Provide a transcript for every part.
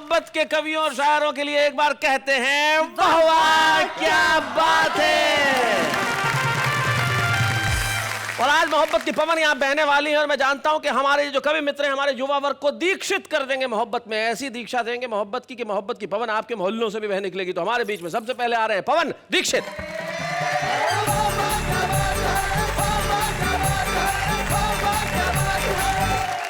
मोहब्बत के कवियों और शायरों के लिए एक बार कहते हैं वाह वाह क्या बात है। और आज मोहब्बत की पवन यहाँ बहने वाली है और मैं जानता हूं कि हमारे जो कवि मित्र हैं हमारे युवा वर्ग को दीक्षित कर देंगे मोहब्बत में, ऐसी दीक्षा देंगे मोहब्बत की कि मोहब्बत की पवन आपके मोहल्लों से भी बह निकलेगी। तो हमारे बीच में सबसे पहले आ रहे हैं पवन दीक्षित।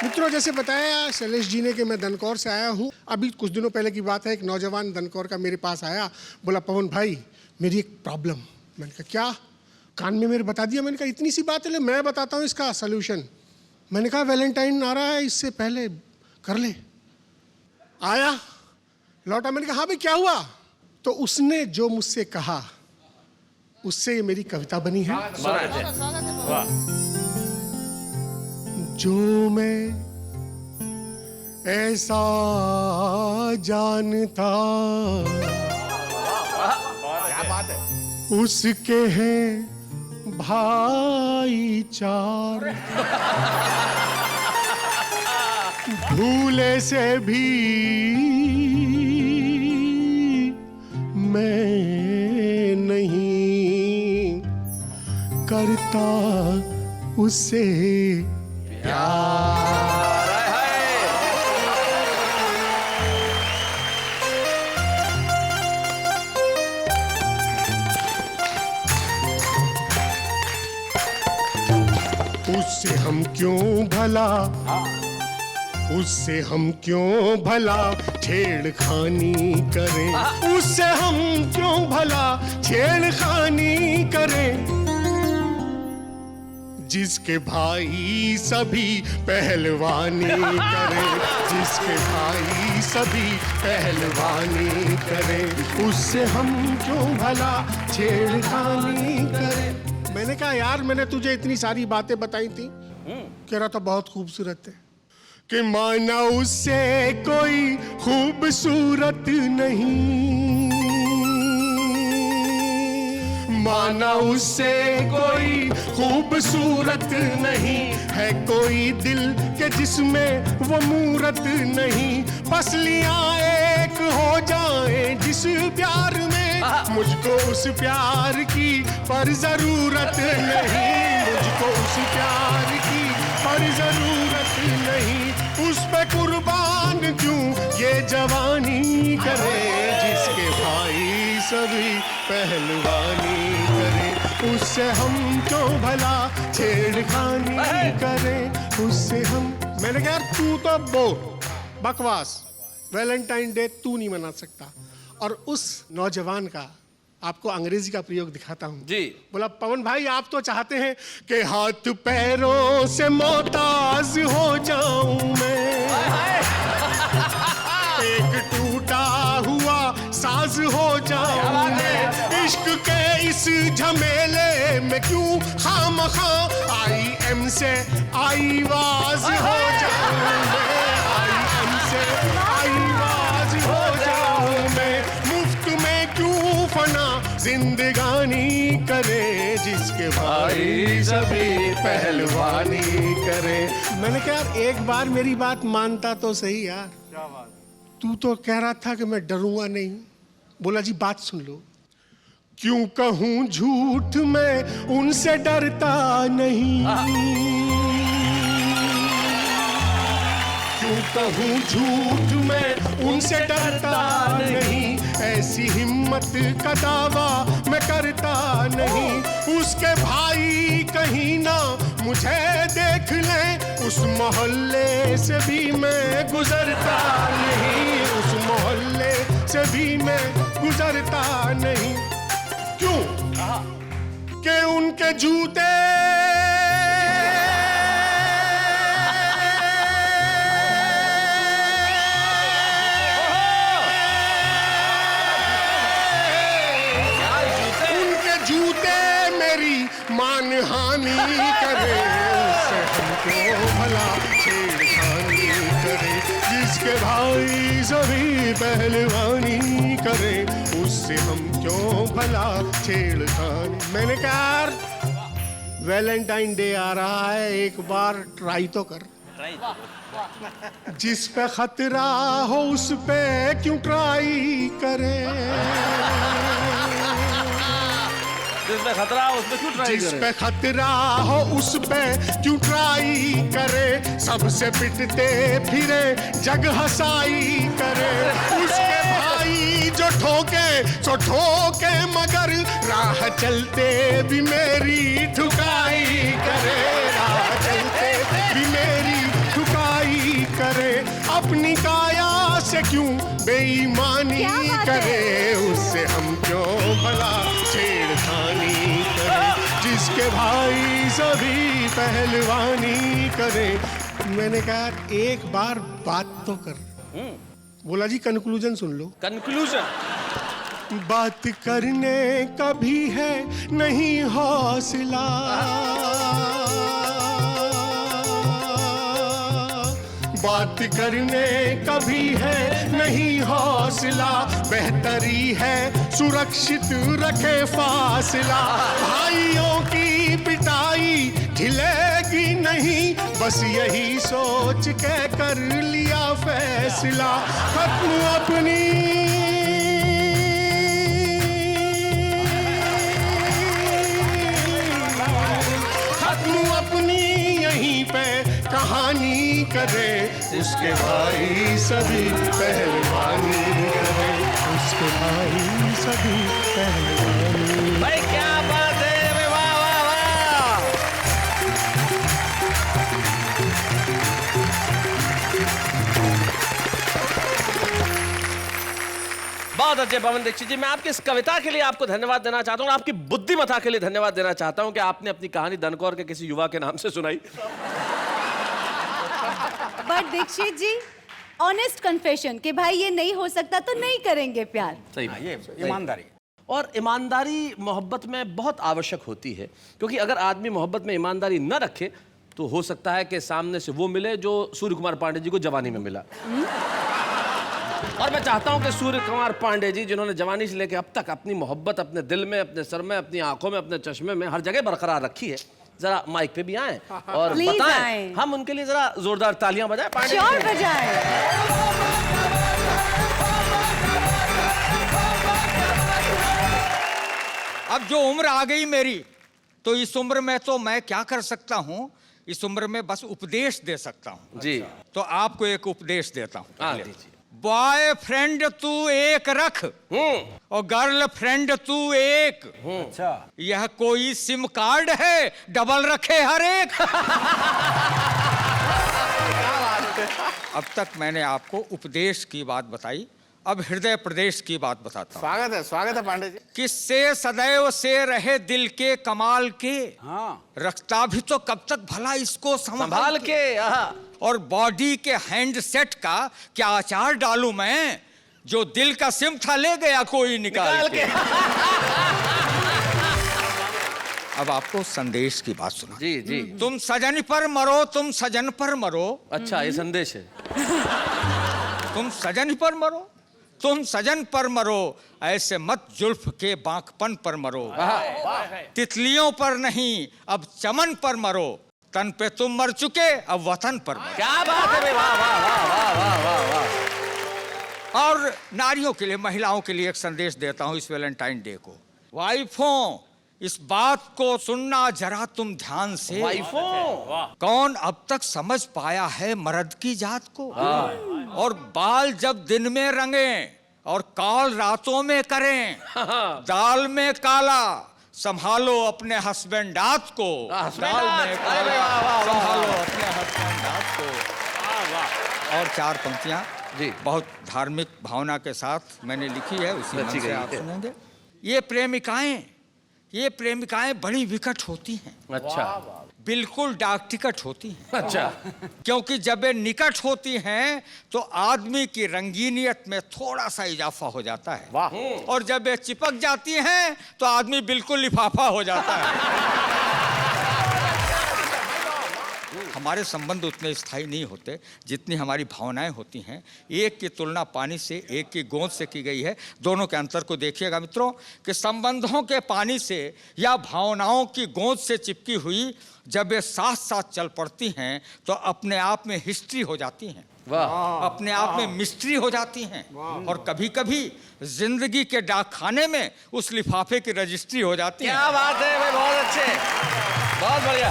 मित्रों, जैसे बताया शैलेश जी ने कि मैं दनकौर से आया हूँ। अभी कुछ दिनों पहले की बात है, एक नौजवान दनकौर का मेरे पास आया, बोला पवन भाई मेरी एक प्रॉब्लम। मैंने कहा क्या? कान में मेरे बता दिया। मैंने कहा इतनी सी बात है, मैं बताता हूँ इसका सलूशन। मैंने कहा वैलेंटाइन आ रहा है, इससे पहले कर ले। आया, लौटा, मैंने कहा हाँ भाई क्या हुआ? तो उसने जो मुझसे कहा उससे ये मेरी कविता बनी है। जो मैं ऐसा जानता क्या बात है, उसके हैं भाईचार, भूले से भी मैं नहीं करता उससे उससे हम क्यों भला, उससे हम क्यों भला छेड़खानी करें, उससे हम क्यों भला छेड़खानी करें, जिसके भाई सभी पहलवानी करें, जिसके भाई सभी पहलवानी करें, उससे हम क्यों भला छेड़खानी करें। मैंने कहा यार मैंने तुझे इतनी सारी बातें बताई थी, कह रहा था बहुत खूबसूरत है, कि माना उससे कोई खूबसूरत नहीं, माना उससे कोई खूबसूरत नहीं, है कोई दिल के जिसमें वो मूरत नहीं, पसलियां एक हो जाए जिस प्यार में, मुझको उस प्यार की पर जरूरत नहीं, मुझको उस प्यार की पर जरूरत नहीं, उस पे कुर्बान क्यों ये जवानी करे, जिसके भाई सभी पहलवानी करे, उससे हम क्यों भला छेड़खानी करें, उससे हम। मैंने कहा तू तो बोल बकवास, वैलेंटाइन डे तू नहीं मना सकता। और उस नौजवान का आपको अंग्रेजी का प्रयोग दिखाता हूं जी। बोला पवन भाई आप तो चाहते हैं कि हाथ पैरों से मोहताज हो जाऊं मैं, एक टूटा हुआ साज हो जाऊं मैं, इश्क के इस झमेले में क्यों खामखा IM से आईवाज हो जाऊं मैं, IM से आईवाज हो जाऊं मैं, मुफ्त में क्यों फना जिंदगानी करे, जिसके भाई सभी पहलवानी करे। मैंने कहा एक बार मेरी बात मानता तो सही यार। क्या बात? तू तो कह रहा था कि मैं डरूंगा नहीं। बोला जी बात सुन लो। क्यों कहूं झूठ मैं उनसे डरता नहीं, क्यों कहूं झूठ मैं उनसे डरता नहीं, ऐसी हिम्मत का दावा मैं करता नहीं, उसके भाई कहीं ना मुझे देख लें, उस मोहल्ले से भी मैं गुजरता नहीं, उस मोहल्ले से भी मैं गुजरता नहीं। क्यों? कि उनके जूते मानहानि करे, उससे हमको भला छेड़खानी करे, जिसके भाई सभी पहलवानी करे, उससे हम क्यों भला छेड़खानी। मैंने कहा वैलेंटाइन डे आ रहा है, एक बार ट्राई तो कर। जिस पे खतरा हो उस पे क्यों ट्राई करे, जिसमें खतरा हो उसमें क्यों ट्राई जिस करे? पे खतरा हो उस पे क्यों ट्राई करे, सबसे पिटते फिरे जग हंसाई करे। उसके भाई जो ठोके सो ठोके मगर राह चलते भी मेरी ठुकाई करे, राह चलते भी मेरी ठुकाई करे। अपनी काया से क्यों बेईमानी करे, उससे हम क्यों भला छेड़खानी करे। जिसके भाई सभी पहलवानी करे। मैंने कहा एक बार बात तो कर। बोला जी कंक्लूजन सुन लो। कंक्लूजन? बात करने का भी है नहीं हौसला, बात करने का भी है नहीं हौसला। बेहतरी है सुरक्षित रखे फासला। भाइयों की पिटाई झिलेगी नहीं, बस यही सोच के कर लिया फैसला। खत्म अपनी यहीं पे कहानी करे। उसके भाई सभी पहलवानी करे, उसके भाई सभी पहलवानी। भाई क्या बात है, वाह वाह वाह। बहुत अच्छे पवन दीक्षित जी, मैं आपकी इस कविता के लिए आपको धन्यवाद देना चाहता हूँ, आपकी बुद्धिमत्ता के लिए धन्यवाद देना चाहता हूँ कि आपने अपनी कहानी दनकौर के किसी युवा के नाम से सुनाई। But Dikshit ji, honest confession कि भाई ये नहीं हो सकता तो नहीं करेंगे प्यार। सही, ये ईमानदारी। और ईमानदारी मोहब्बत में बहुत आवश्यक होती है, क्योंकि अगर आदमी मोहब्बत में ईमानदारी न रखे तो हो सकता है कि सामने से वो मिले जो सूर्य कुमार पांडे जी को जवानी में मिला। और मैं चाहता हूं कि सूर्य कुमार पांडे जी, जिन्होंने जवानी से लेकर अब तक अपनी मोहब्बत अपने दिल में, अपने सर में, अपनी आंखों में, अपने चश्मे में, हर जगह बरकरार रखी है, जरा माइक पे भी आए और Please बताएं। आएं। हम उनके लिए जरा जोरदार तालियां बजाएं। पांडे श्योर जी। बजाएं। अब जो उम्र आ गई मेरी, तो इस उम्र में तो मैं क्या कर सकता हूँ, इस उम्र में बस उपदेश दे सकता हूँ जी। तो आपको एक उपदेश देता हूँ। हाँ, दीजिए। बॉयफ्रेंड तू एक रख और गर्लफ्रेंड तू एक। अच्छा, यह कोई सिम कार्ड है, डबल रखे हर एक। अब तक मैंने आपको उपदेश की बात बताई, अब हृदय प्रदेश की बात बताता हूँ। स्वागत है पांडे जी। किससे सदैव से रहे दिल के कमाल के, हाँ, रखता भी तो कब तक भला इसको संभाल के। आहा। और बॉडी के हैंडसेट का क्या आचार डालूं मैं, जो दिल का सिम था ले गया कोई निकाल के। अब आपको संदेश की बात सुना। जी जी। तुम सजन पर मरो, तुम सजन पर मरो। अच्छा, ये संदेश है। तुम सजन पर मरो, तुम सजन पर मरो, ऐसे मत जुल्फ के बांकपन पर मरो। तितलियों पर नहीं अब चमन पर मरो, तन पे तुम मर चुके अब वतन पर मरो। क्या बात है बे, वाह वाह वाह वाह वाह वाह वाह। और नारियों के लिए, महिलाओं के लिए एक संदेश देता हूं इस वैलेंटाइन डे को। वाइफों, इस बात को सुनना जरा तुम ध्यान से। वाइफों, कौन अब तक समझ पाया है मर्द की जात को। और बाल जब दिन में रंगे और काल रातों में करें, दाल में काला संभालो अपने हस्बैंडात को। दाल में काला संभालो अपने हस्बैंडात को। और चार पंक्तियां जी बहुत धार्मिक भावना के साथ मैंने लिखी है, उसी अच्छी मन से गई आप है। सुनेंगे। ये प्रेमिकाएं बड़ी विकट होती हैं, अच्छा बिल्कुल डाक टिकट होती हैं। अच्छा। क्योंकि जब ये निकट होती हैं तो आदमी की रंगीनियत में थोड़ा सा इजाफा हो जाता है। वाह। और जब ये चिपक जाती हैं तो आदमी बिल्कुल लिफाफा हो जाता है। हमारे संबंध उतने स्थायी नहीं होते जितनी हमारी भावनाएं होती हैं। एक की तुलना पानी से, एक की गोंद से की गई है। दोनों के अंतर को देखिएगा मित्रों कि संबंधों के पानी से या भावनाओं की गोंद से चिपकी हुई जब ये साथ साथ चल पड़ती हैं तो अपने आप में हिस्ट्री हो जाती हैं, अपने आप में मिस्ट्री हो जाती हैं, और कभी कभी जिंदगी के डाकखाने में उस लिफाफे की रजिस्ट्री हो जाती है। क्या बात है भाई, बहुत अच्छे, बहुत बढ़िया।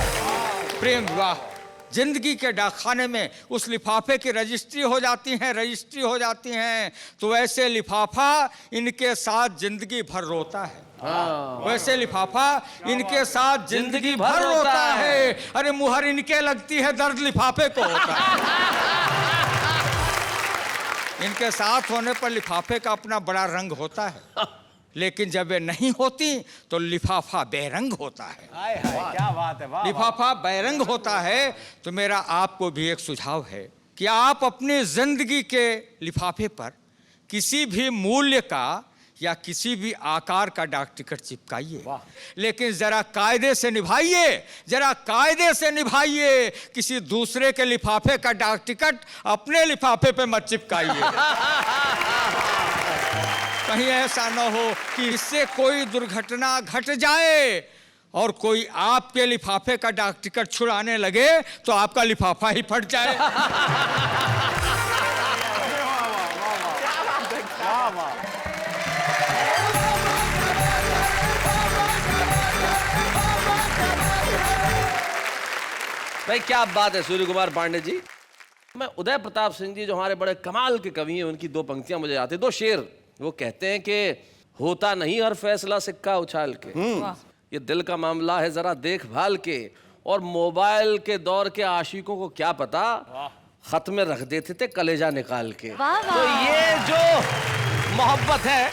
प्रेम विवाह जिंदगी के डाकखाने में उस लिफाफे की रजिस्ट्री हो जाती हैं, रजिस्ट्री हो जाती हैं। तो वैसे लिफाफा इनके साथ जिंदगी भर रोता है, वैसे लिफाफा इनके साथ जिंदगी भर रोता है। अरे मुहर इनके लगती है, दर्द लिफाफे को होता है। इनके साथ होने पर लिफाफे का अपना बड़ा रंग होता है, लेकिन जब ये नहीं होती तो लिफाफा बेरंग होता है। क्या बात है, वाह। लिफाफा बेरंग होता है। तो मेरा आपको भी एक सुझाव है कि आप अपनी जिंदगी के लिफाफे पर किसी भी मूल्य का या किसी भी आकार का डाक टिकट चिपकाइए, लेकिन जरा कायदे से निभाइए, जरा कायदे से निभाइए। किसी दूसरे के लिफाफे का डाक टिकट अपने लिफाफे पे मत चिपकाइए। कहीं ऐसा न हो कि इससे कोई दुर्घटना घट जाए और कोई आपके लिफाफे का डाक टिकट छुड़ाने लगे तो आपका लिफाफा ही फट जाए। भाई क्या बात है सूर्य कुमार पांडे जी। मैं उदय प्रताप सिंह जी जो हमारे बड़े कमाल के कवि हैं, उनकी दो पंक्तियां मुझे आती, दो शेर। वो कहते हैं कि होता नहीं हर फैसला सिक्का उछाल के, ये दिल का मामला है जरा देखभाल के, और मोबाइल के दौर के आशिकों को क्या पता खत में रख देते थे कलेजा निकाल के। तो ये जो मोहब्बत है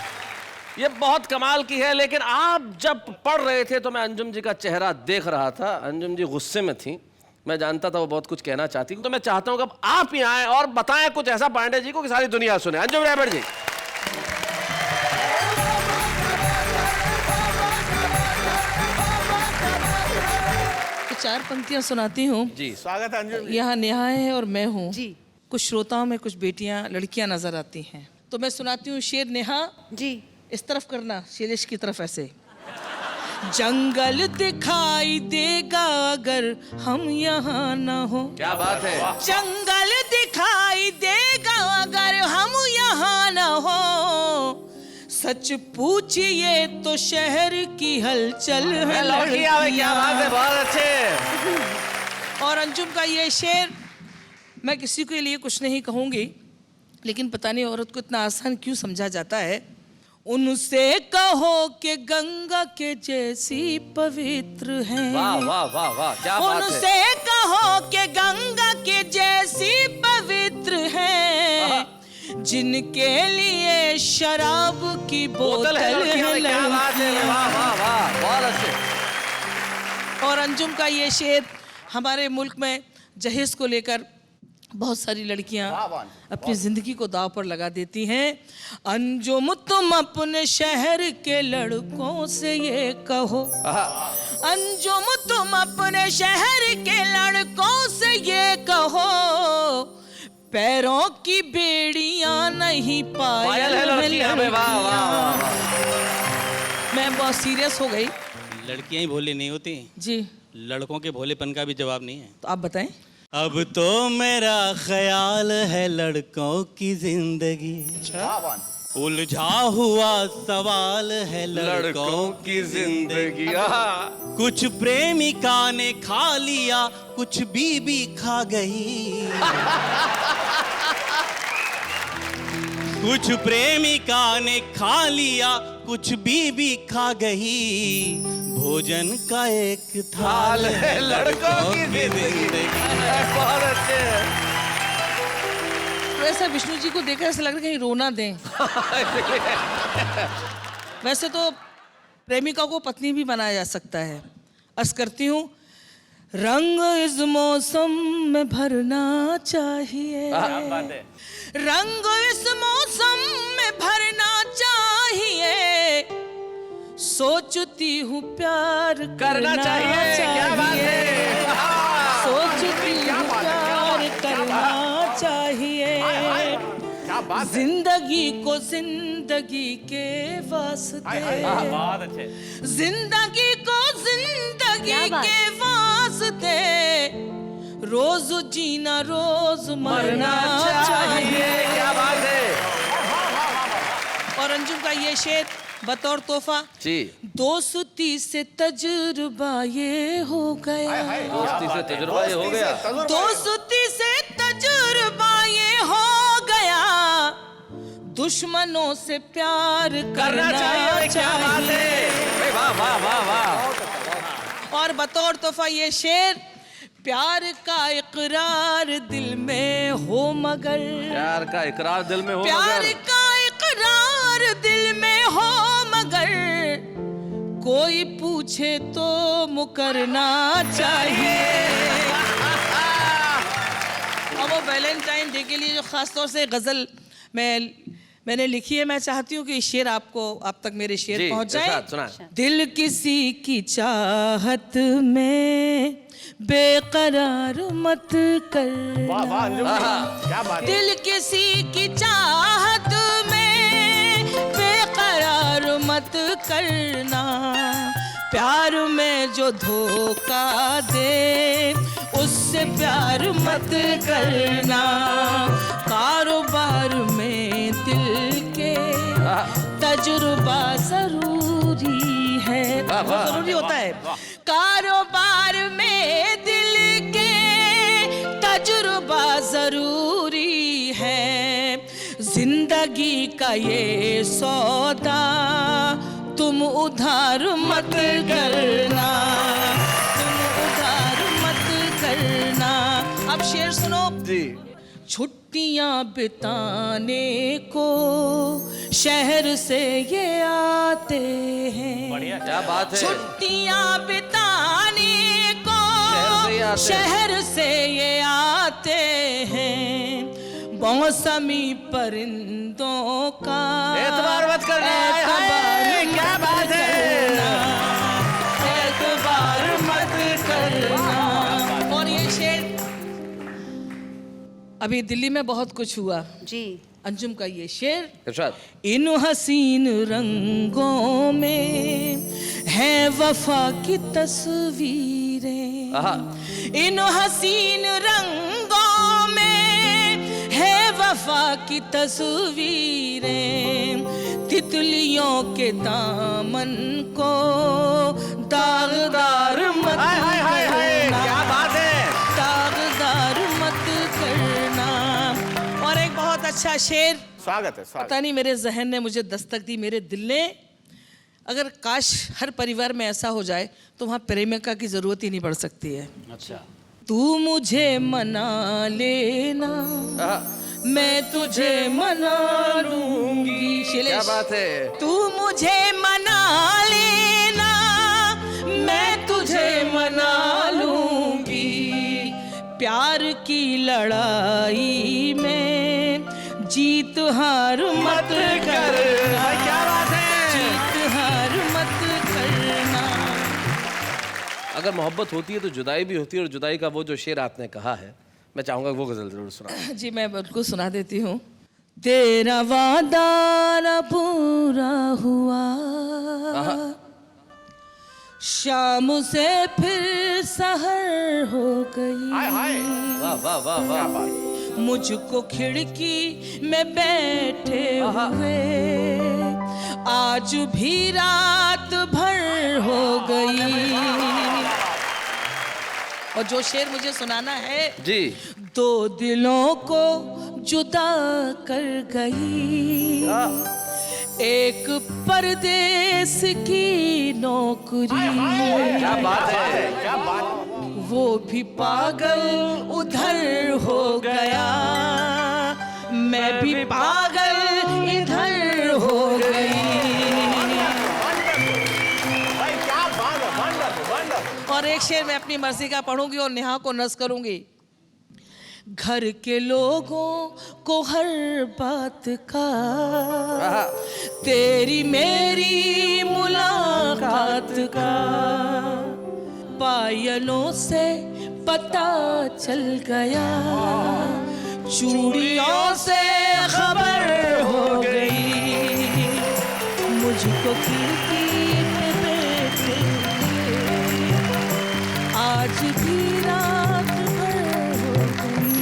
ये बहुत कमाल की है। लेकिन आप जब पढ़ रहे थे तो मैं अंजुम जी का चेहरा देख रहा था, अंजुम जी गुस्से में थी, मैं जानता था वो बहुत कुछ कहना चाहती, तो मैं चाहता हूं कि अब आप ही आए और बताएं कुछ ऐसा पांडे जी को कि सारी दुनिया सुने। अंजुम रायबड़ जी। तो चार पंक्तियां सुनाती हूँ जी। स्वागत है अंजुम। यहाँ नेहा है और मैं हूँ जी। कुछ श्रोताओं में कुछ बेटियां लड़कियां नजर आती हैं, तो मैं सुनाती हूँ शेर। नेहा जी। इस तरफ करना, शैलेश की तरफ ऐसे। जंगल दिखाई देगा अगर हम यहाँ न हो, क्या बात है। जंगल दिखाई देगा अगर हम यहाँ न हो, सच पूछिए तो शहर की हलचल है लड़कियां। क्या बात है, बहुत अच्छे। और अंजुम का ये शेर मैं किसी के लिए कुछ नहीं कहूँगी, लेकिन पता नहीं औरत को इतना आसान क्यों समझा जाता है। उनसे कहो कि गंगा के जैसी पवित्र है, वाह वाह वाह वाह, क्या बात है। उनसे कहो कि गंगा के जैसी पवित्र है, जिनके लिए शराब की बोतल है लड़कियां। क्या बात है, वाह वाह वाह, बहुत अच्छे। और अंजुम का ये शेर हमारे मुल्क में जहेज को लेकर बहुत सारी लड़कियां अपनी जिंदगी को दांव पर लगा देती हैं। अंजुम तुम अपने शहर के लड़कों से ये कहो, अंजुम तुम अपने शहर के लड़कों से ये कहो, पैरों की बेड़ियां नहीं पायल है लड़कियां। वाह वाह। मैं बहुत सीरियस हो गई। लड़कियां ही भोली नहीं होती जी, लड़कों के भोलेपन का भी जवाब नहीं है। तो आप बताएं। अब तो मेरा ख्याल है लड़कों की जिंदगी उलझा हुआ सवाल है लड़कों की जिंदगी। कुछ प्रेमिका ने खा लिया, कुछ बीबी खा गई। कुछ प्रेमिका ने खा लिया, कुछ बीबी खा गई। भोजन का एक थाल है लड़कों की जिंदगी। बहुत अच्छे। तो ऐसा विष्णु जी को देखकर ऐसा लग रहा है कहीं रोना दें। वैसे तो प्रेमिका को पत्नी भी बनाया जा सकता है। अर्ज करती हूँ, रंग इस मौसम में भरना चाहिए, रंग इस मौसम में भरना चाहिए, सोचती हूँ प्यार करना चाहिए। क्या बात है। सोचती हूँ जिंदगी को जिंदगी के वास्ते, बहुत अच्छे। जिंदगी को जिंदगी क्या बात? के वास्ते, रोज जीना रोज मरना चाहिए। क्या बात है। और अंजुम का ये शेर बतौर तोहफा, जी। दोस्ती से तजुर्बा ये हो गया, दोस्ती से तजुर्बा ये हो गया। दोस्ती से तजुर्बा ये हो गया, दुश्मनों से प्यार करना चाहिए। क्या बात है। वाह वाह वाह वाह। और बतौर तोहफा ये शेर, प्यार का इकरार दिल में हो मगर, प्यार का इकरार दिल में हो प्यार मगर, का इकरार दिल में हो मगर, कोई पूछे तो मुकरना चाहिए। अब वो वैलेंटाइन डे के लिए जो खास तौर से गजल मैंने लिखी है, मैं चाहती हूँ कि शेर आप तक मेरे शेर जी, पहुंच जाए। इरशाद, सुनाएं। दिल किसी की चाहत में बेकरार मत कर, दिल किसी की चाहत में बेकरार मत करना, प्यार में जो धोखा दे उससे प्यार मत करना, कारोबार में दिल के तजुर्बा जरूरी है, बहुत जरूरी होता है। कारोबार में दिल के तजुर्बा जरूरी है, जिंदगी का ये सौदा तुम उधार मत करना, तुम उधार मत करना। अब शेर सुनो जी। छुट्टियां बिताने को शहर से ये आते हैं, बढ़िया, क्या बात है। छुट्टियां बिताने को शहर से ही आते हैं। शहर से ये आते हैं, मौसमी परिंदों का एतबार मत करना। क्या बात है। एतबार मत करना। और ये शेर, अभी दिल्ली में बहुत कुछ हुआ, जी। अंजुम का ये शेर, इरशाद। इन हसीन रंगों में है वफा की तस्वीरें, आहा। इन हसीन रंगों में है वफा की तस्वीरें, तितलियों के दामन को दागदार मत करना, क्या बात है। दागदार मत करना। और एक बहुत अच्छा शेर, स्वागत है, स्वागत। पता नहीं मेरे जहन ने मुझे दस्तक दी, मेरे दिल ने, अगर काश हर परिवार में ऐसा हो जाए तो वहाँ प्रेमिका की जरूरत ही नहीं पड़ सकती है। अच्छा। तू मुझे मना लेना, मैं तुझे मना लूंगी। क्या बात है। तू मुझे मना लेना, मैं तुझे मना लूंगी, प्यार की लड़ाई में जीत हार मत करना। क्या बात है। जीत हार मत करना। अगर मोहब्बत होती है तो जुदाई भी होती है, और जुदाई का वो जो शेर आपने कहा है, मैं चाहूंगा वो गजल जरूर सुना। जी मैं बिल्कुल सुना देती हूँ। तेरा वादा न पूरा हुआ, शाम से फिर सहर हो गई, वाह वाह वाह वाह। मुझको खिड़की में बैठे हुए आज भी रात भर हो गई। और जो शेर मुझे सुनाना है, जी। दो दिलों को जुदा कर गई, एक परदेस की नौकरी, क्या बात है। क्या बात। वो भी पागल उधर हो गया, मैं भी पागल इधर हो गई। भाई क्या बात है, वंडरफुल वंडरफुल। और एक शेर मैं अपनी मर्जी का पढ़ूंगी और नेहा को नज़ करूंगी। घर के लोगों को हर बात का तेरी मेरी मुलाकात का पायलों से पता चल गया, चूड़ियों से खबर हो गई, मुझको खिड़की पे बैठे आज भी रात भर हो गई।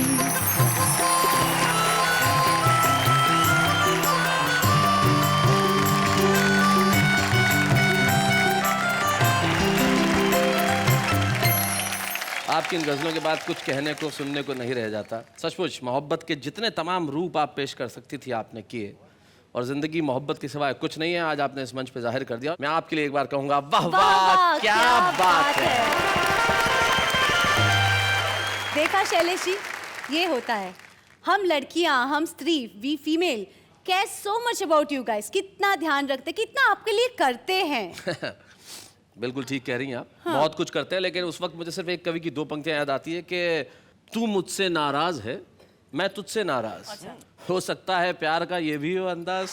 आपकी इन गजलों के बाद कुछ कहने को सुनने को नहीं रह जाता। सचमुच मोहब्बत के जितने तमाम रूप आप पेश कर सकती थी आपने किए, और जिंदगी मोहब्बत के सिवाय कुछ नहीं है, आज आपने इस मंच पे जाहिर कर दिया। मैं आपके लिए एक बार कहूंगा वाह वाह, क्या बात है। देखा शैलेश जी, ये होता है, हम लड़कियां, हम स्त्री, we female care so much about you guys, कितना ध्यान रखते, कितना आपके लिए करते हैं। बिल्कुल ठीक कह रही हैं आप। हाँ। बहुत कुछ करते हैं, लेकिन उस वक्त मुझे सिर्फ एक कवि की 2 पंक्तियां याद आती है कि तू मुझसे नाराज है, मैं तुझसे नाराज। अच्छा। हो सकता है प्यार का ये भी हो अंदाज।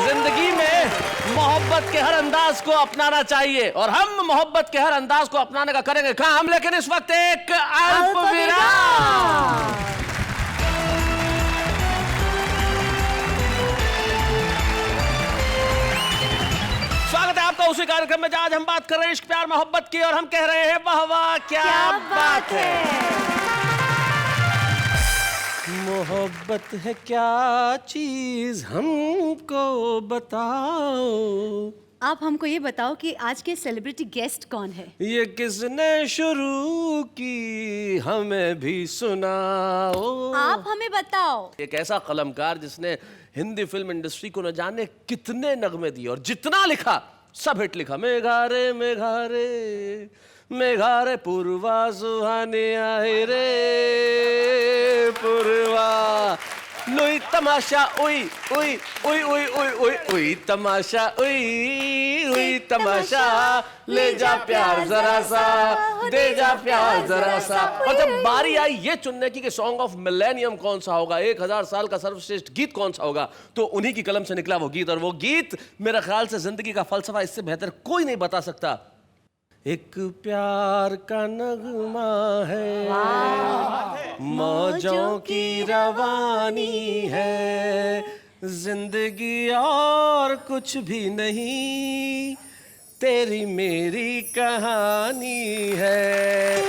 जिंदगी में मोहब्बत के हर अंदाज को अपनाना चाहिए, और हम मोहब्बत के हर अंदाज को अपनाने का करेंगे काम। लेकिन इस वक्त एक अल्प विराम। स्वागत है आपका उसी कार्यक्रम में जहां आज हम बात कर रहे हैं इश्क प्यार मोहब्बत की, और हम कह रहे हैं वाह वाह क्या बात है। मोहब्बत है क्या चीज हमको बताओ। आप हमको ये बताओ कि आज के सेलिब्रिटी गेस्ट कौन है? ये किसने शुरू की हमें भी सुनाओ। आप हमें बताओ। एक ऐसा कलमकार जिसने हिंदी फिल्म इंडस्ट्री को न जाने कितने नगमे दिए, और जितना लिखा सब हिट लिखा। मेघारे मेघारे मेघारे पूर्वा सुहाने आए रे पूर्वा, लुई तमाशा उई उई उई उई उई उई उई तमाशा उई उई तमाशा, ले जा प्यार जरा सा, दे जा प्यार जरा सा। और जब बारी आई ये चुनने की कि सॉन्ग ऑफ मिलेनियम कौन सा होगा, 1000 साल का सर्वश्रेष्ठ गीत कौन सा होगा, तो उन्हीं की कलम से निकला वो गीत। और वो गीत मेरे ख्याल से जिंदगी का फलसफा इससे बेहतर कोई नहीं बता सकता। एक प्यार का नगमा है, मौजों की रवानी है, जिंदगी और कुछ भी नहीं, तेरी मेरी कहानी है।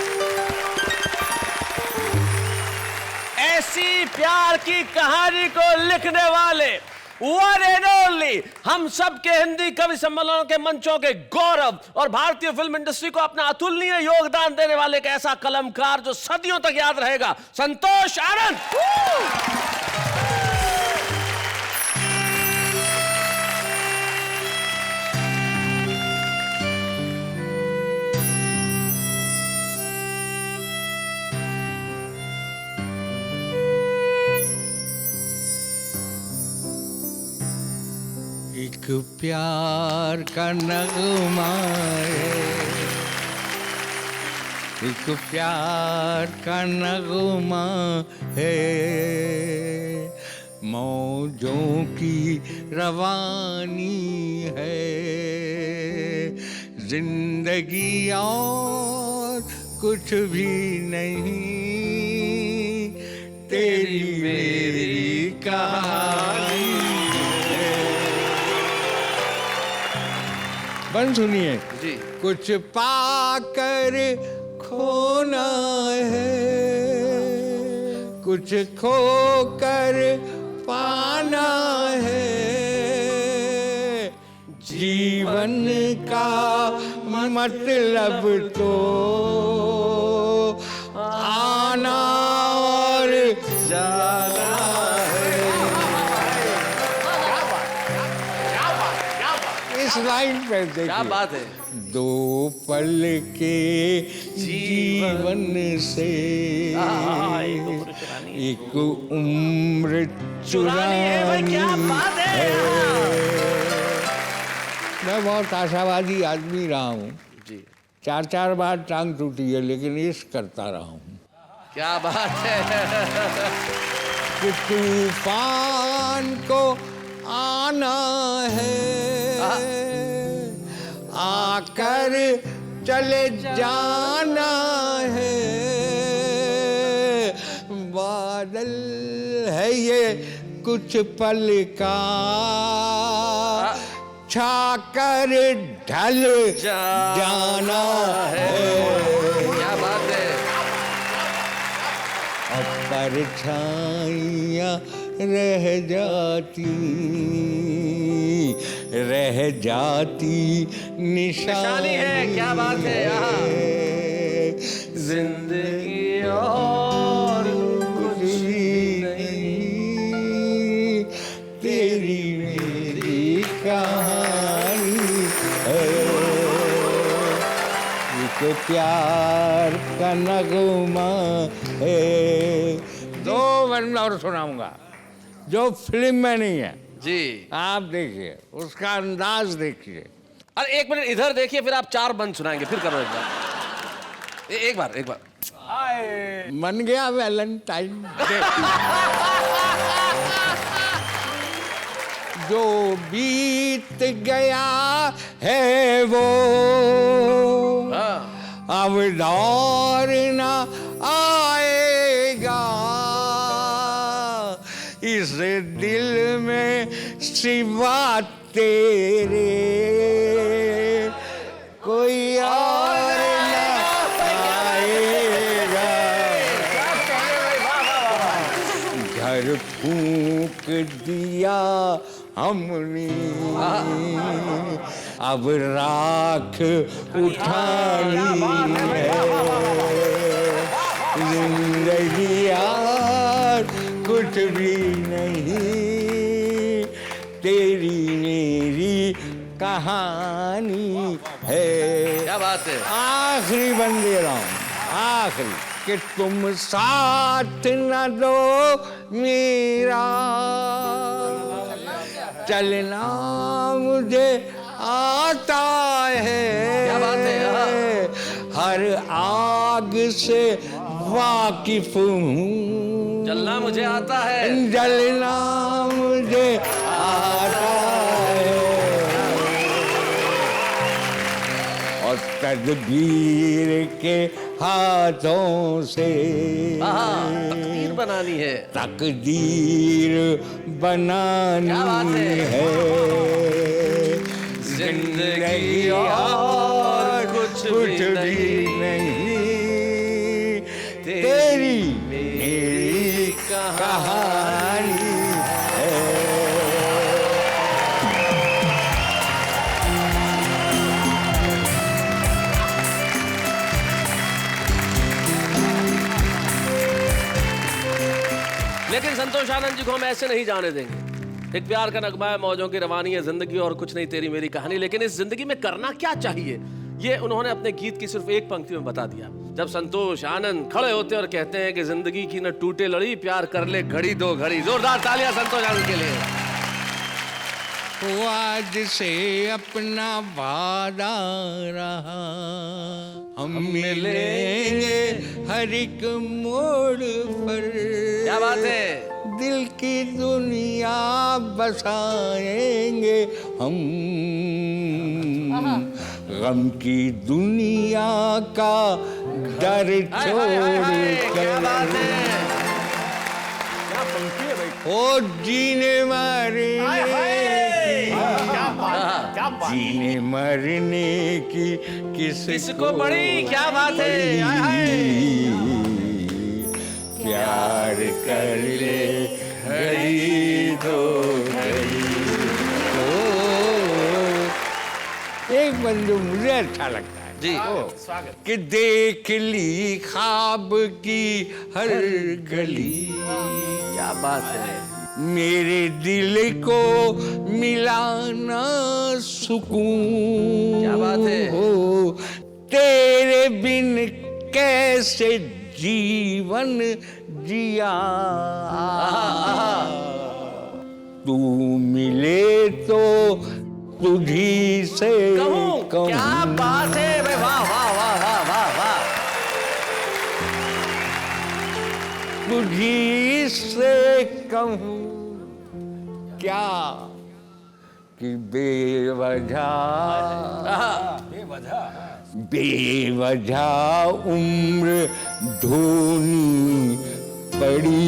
ऐसी प्यार की कहानी को लिखने वाले वन एंड ओनली हम सब के हिंदी कवि सम्मेलनों के मंचों के गौरव, और भारतीय फिल्म इंडस्ट्री को अपना अतुलनीय योगदान देने वाले एक ऐसा कलमकार जो सदियों तक याद रहेगा, संतोष आनंद। एक प्यार का नगमा है, एक प्यार का नगमा है, मौजों की रवानी है, जिंदगी और कुछ भी नहीं, तेरी मेरी कहानी। बन सुनिए जी। कुछ पाकर खोना है, कुछ खोकर पाना है, जीवन का मतलब तो आना और जाना है। इस लाइन पे देखिए, क्या बात है। दो पल के जीवन से एक उम्र चुरानी है। क्या बात है। मैं बहुत आशावादी आदमी रहा हूँ जी। 4 बार टांग टूटी है, लेकिन इश्क करता रहा हूँ। क्या बात है। कि तूफान को आना है, आकर चले जाना है, बादल ये कुछ पल का, छाकर ढल जाना है। क्या बात है। अब परछाइयाँ रह जाती निशानी है। क्या बात है। यहाँ जिंदगी और कुछ भी नहीं, तेरी मेरी कहानी है। एक प्यार का नगमा है। 2 मिनट और सुनाऊंगा जो फिल्म में नहीं है जी। आप देखिए, उसका अंदाज देखिए। अरे 1 मिनट इधर देखिए, फिर आप 4 बंद सुनाएंगे, फिर करो एक बार। मन गया वैलेंटाइन डे। जो बीत गया है वो अब दौर न आएगा। इस दिल में सिवा तेरे कोई और न आएगा। घर फूंक दिया हमने, अब राख उठानी है। जिंदगी यार कुछ भी नहीं, तेरी मेरी कहानी है। क्या बात है। आखिरी बन दे रहा हूँ, आखिरी, कि तुम साथ न दो मेरा, चलना मुझे आता है। क्या बात है। हर आग से वाकिफ हूँ, चलना मुझे आता है। जलना मुझे आता है। और तदबीर के हाथों से तकदीर बनानी है। तकदीर बनानी है। जिंदगी और कुछ भी नहीं, तेरी मेरी कहानी है। लेकिन संतोष आनंद जी को हम ऐसे नहीं जाने देंगे। एक प्यार का नगमा है, मौजों की रवानी है, जिंदगी और कुछ नहीं, तेरी मेरी कहानी। लेकिन इस जिंदगी में करना क्या चाहिए, ये उन्होंने अपने गीत की सिर्फ एक पंक्ति में बता दिया। जब संतोष आनंद खड़े होते और कहते हैं कि जिंदगी की न टूटे लड़ी, प्यार कर ले घड़ी दो घड़ी। जोरदार तालियां संतोष आनंद के लिए। वो आज से अपना वादा रहा, हम मिलेंगे हर एक मोड़ पर। क्या बात है। दिल की दुनिया बसाएंगे हम, गम की दुनिया का डर छोड़ कर। ओ जीने मरने की किसको बड़ी। क्या बात है। प्यार कर ले घड़ी दो घड़ी। एक बंदू मुझे अच्छा लगता है जी। कि देख ली ख्वाब की हर गली। क्या बात है। मेरे दिल को मिलाना सुकून। क्या बात है। हो तेरे बिन कैसे जीवन जिया, तू मिले तो तुझी से कहूं। क्या बात है। वाह वाह वाह वाह वाह वाह। तुझी से कहूं क्या कि बेवजह उम्र धोनी पड़ी।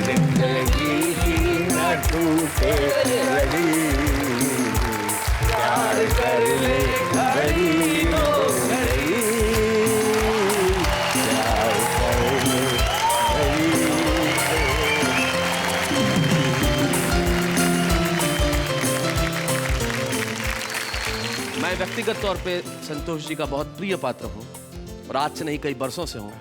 जिंदगी की न टूटे लड़ी, प्यार कर ले घड़ी दो घड़ी, प्यार कर ले घड़ी। मैं व्यक्तिगत तौर पे संतोष जी का बहुत प्रिय पात्र हूँ और आज से नहीं कई बरसों से हूँ।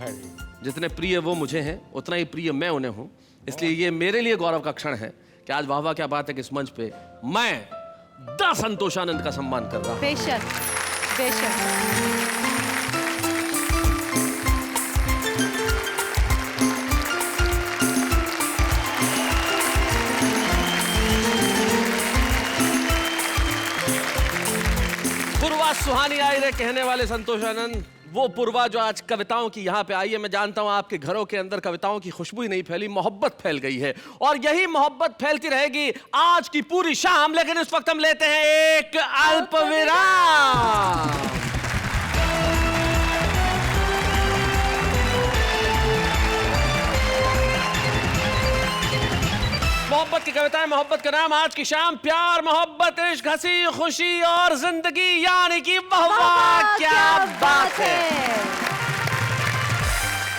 जितने प्रिय वो मुझे हैं उतना ही प्रिय मैं उन्हें हूँ। इसलिए ये मेरे लिए गौरव का क्षण है कि आज वाह वाह क्या बात है कि इस मंच पे मैं द संतोषानंद का सम्मान कर रहा हूँ। बेशक बेशक। पूर्वा सुहानी आई रे कहने वाले संतोषानंद, वो पूर्वा जो आज कविताओं की यहाँ पे आई है। मैं जानता हूँ आपके घरों के अंदर कविताओं की खुशबू ही नहीं फैली, मोहब्बत फैल गई है और यही मोहब्बत फैलती रहेगी आज की पूरी शाम। लेकिन इस वक्त हम लेते हैं एक अल्प विराम। मोहब्बत की कविताएं, मोहब्बत का नाम, आज की शाम प्यार, मोहब्बत, इश्क, हंसी खुशी और जिंदगी, यानी कि वाह वाह क्या बात है।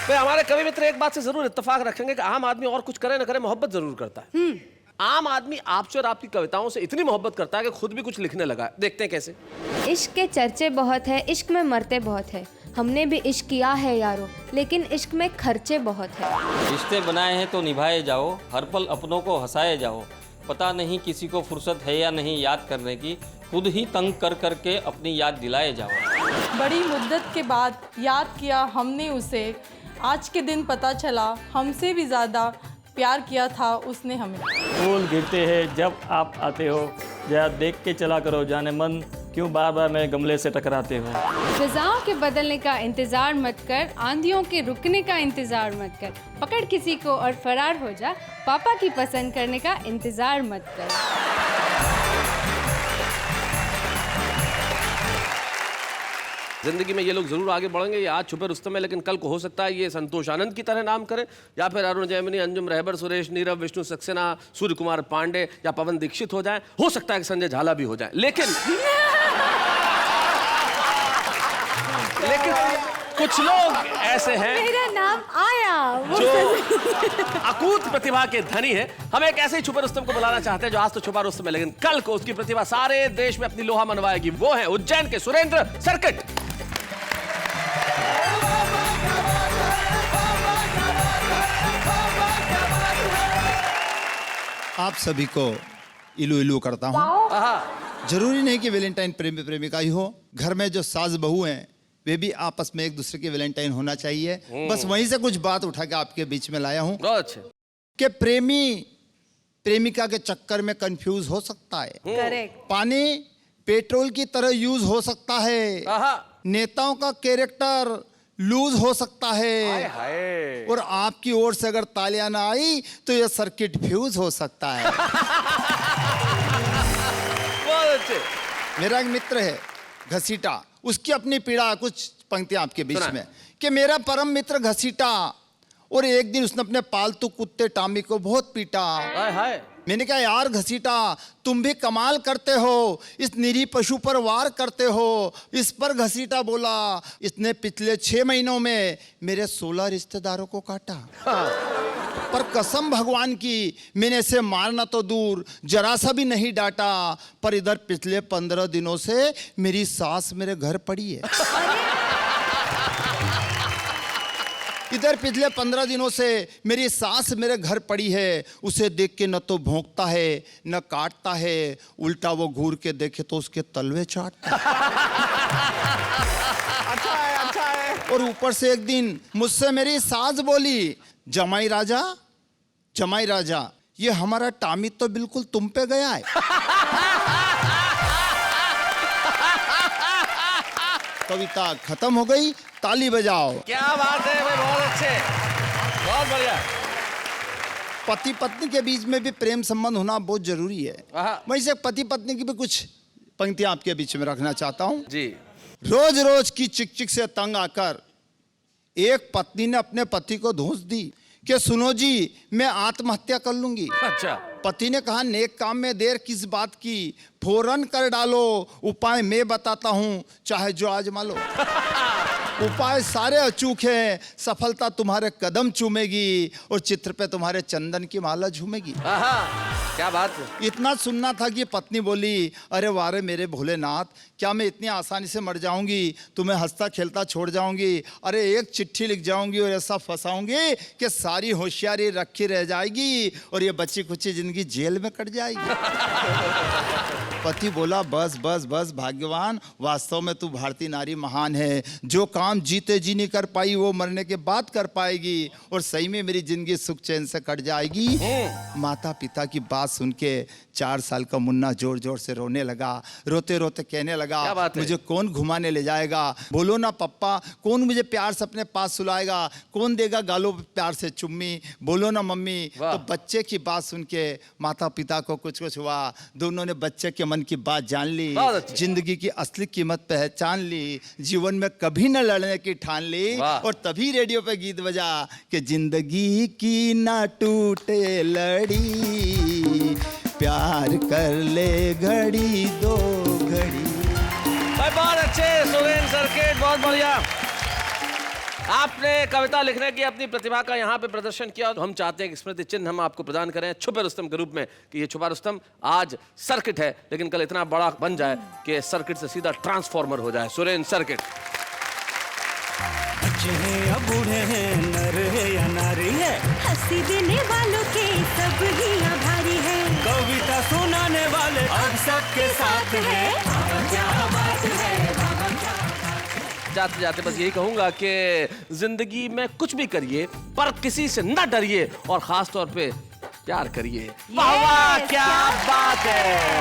तो हमारे कवि मित्र एक बात से जरूर इत्तेफाक रखेंगे कि आम आदमी और कुछ करे ना करे मोहब्बत जरूर करता है। आम आदमी आपसे और आपकी कविताओं से इतनी मोहब्बत करता है कि खुद भी कुछ लिखने लगा है। देखते हैं कैसे। इश्क के चर्चे बहुत है, इश्क में मरते बहुत है, हमने भी इश्क किया है यारो, लेकिन इश्क में खर्चे बहुत है। रिश्ते बनाए हैं तो निभाए जाओ, हर पल अपनों को हंसाए जाओ, पता नहीं किसी को फुर्सत है या नहीं याद करने की, खुद ही तंग कर करके अपनी याद दिलाए जाओ। बड़ी मुद्दत के बाद याद किया हमने उसे, आज के दिन पता चला हमसे भी ज़्यादा प्यार किया था उसने हमें। फूल गिरते हैं जब आप आते हो, जरा देख के चला करो जाने मन, क्यों बार बार मेरे गमले से टकराते हो। फिजाओं के बदलने का इंतजार मत कर, आंधियों के रुकने का इंतजार मत कर, पकड़ किसी को और फरार हो जा, पापा की पसंद करने का इंतजार मत कर। जिंदगी में ये लोग जरूर आगे बढ़ेंगे। ये आज छुपे रुस्तम है, लेकिन कल को हो सकता है ये संतोषानंद की तरह नाम करें, या फिर अरुण जैमिनी, अंजुम रहबर, सुरेश नीरव, विष्णु सक्सेना, सूर्य कुमार पांडे या पवन दीक्षित हो जाए। हो सकता है कि संजय झाला भी हो जाए। लेकिन कुछ लोग ऐसे हैं मेरा नाम आया जो अकूत प्रतिभा के धनी है। हम एक ऐसे ही छुपे रुस्तम को बुलाना चाहते हैं जो आज तो छुपा रुस्तम है, लेकिन कल को उसकी प्रतिभा सारे देश में अपनी लोहा मनवाएगी। वो है उज्जैन के सुरेंद्र सर्किट। आप सभी को इलू इलू करता हूँ। जरूरी नहीं कि वैलेंटाइन प्रेमी प्रेमिका ही हो, घर में जो सास बहू हैं वे भी आपस में एक दूसरे के वैलेंटाइन होना चाहिए। बस वहीं से कुछ बात उठा के आपके बीच में लाया हूँ कि प्रेमी प्रेमिका के चक्कर में कंफ्यूज हो सकता है। करेक्ट। पानी पेट्रोल की तरह यूज हो सकता है, नेताओं का कैरेक्टर लूज हो सकता है, और आपकी ओर से अगर तालियां ना आई तो यह सर्किट फ्यूज हो सकता है। मेरा एक मित्र है घसीटा, उसकी अपनी पीड़ा, कुछ पंक्तियां आपके बीच में कि मेरा परम मित्र घसीटा, और एक दिन उसने अपने पालतू कुत्ते टामी को बहुत पीटा। मैंने कहा यार घसीटा, तुम भी कमाल करते हो, इस निरी पशु पर वार करते हो। इस पर घसीटा बोला, इसने पिछले 6 महीनों में मेरे 16 रिश्तेदारों को काटा। पर कसम भगवान की, मैंने इसे मारना तो दूर जरा सा भी नहीं डांटा, पर इधर पिछले 15 दिनों से मेरी सास मेरे घर पड़ी है। इधर पिछले 15 दिनों से मेरी सास मेरे घर पड़ी है। उसे देख के न तो भौंकता है न काटता है, उल्टा वो घूर के देखे तो उसके तलवे चाटता है। अच्छा है। और ऊपर से एक दिन मुझसे मेरी सास बोली, जमाई राजा ये हमारा टामी तो बिल्कुल तुम पे गया है। कविता खत्म हो गई, ताली बजाओ। क्या बात है भाई, बहुत अच्छे, बहुत बढ़िया। पति पत्नी के बीच में भी प्रेम संबंध होना बहुत जरूरी है। वहीं से पति पत्नी की भी कुछ पंक्तियां आपके बीच में रखना चाहता हूं जी। रोज रोज की चिक चिक से तंग आकर एक पत्नी ने अपने पति को धूस दी कि सुनो जी, मैं आत्महत्या कर लूंगी। अच्छा। पति ने कहा, नेक काम में देर किस बात की, फौरन कर डालो, उपाय मैं बताता हूं, चाहे जो आजमा लो। उपाय सारे अचूक हैं, सफलता तुम्हारे कदम चूमेगी और चित्र पे तुम्हारे चंदन की माला झूमेगी। क्या बात है। इतना सुनना था कि पत्नी बोली, अरे वारे मेरे भोलेनाथ, क्या मैं इतनी आसानी से मर जाऊंगी, तुम्हें हंसता खेलता छोड़ जाऊंगी? अरे एक चिट्ठी लिख जाऊंगी और ऐसा फंसाऊंगी कि सारी होशियारी रखी रह जाएगी और ये बच्ची कुची जिंदगी जेल में कट जाएगी। पति बोला, बस बस बस भाग्यवान, वास्तव में तू भारतीय नारी महान है। जो काम जीते जी नहीं कर पाई वो मरने के बाद कर पाएगी और सही में मेरी जिंदगी सुख चैन से कट जाएगी। माता पिता की बात सुन के 4 साल का मुन्ना जोर जोर से रोने लगा। रोते रोते कहने लगा, मुझे कौन घुमाने ले जाएगा? बोलो ना पप्पा, कौन मुझे प्यार से अपने पास सुलाएगा? कौन देगा गालों पे प्यार से चुम्मी? बोलो ना मम्मी। तो बच्चे की बात सुन के माता पिता को कुछ कुछ हुआ। दोनों ने बच्चे के मन की बात जान ली, जिंदगी की असली कीमत पहचान ली, जीवन में कभी न लड़ने की ठान ली और तभी रेडियो पे गीत बजा कि जिंदगी की ना टूटे लड़ी, प्यार कर ले घड़ी दो घड़ी। भाई बहुत अच्छे सुरेंद्र सर्किट, बहुत बढ़िया। आपने कविता लिखने की अपनी प्रतिभा का यहाँ पे प्रदर्शन किया, तो हम चाहते हैं कि स्मृति चिन्ह हम आपको प्रदान करें छुपे रुस्तम के रूप में, कि ये छुपा रुस्तम आज सर्किट है लेकिन कल इतना बड़ा बन जाए कि सर्किट से सीधा ट्रांसफॉर्मर हो जाए। सुरेंद्र सर्किट। बच्चे हैं या बूढ़े हैं, नर है या नारी है, हंसी देने वालों के सब ही आभारी है, कविता सुनाने वाले अब सबके साथ है। जाते जाते बस यही कहूंगा कि जिंदगी में कुछ भी करिए पर किसी से न डरिए और खास तौर पे प्यार करिए। वाह वाह, क्या बात है।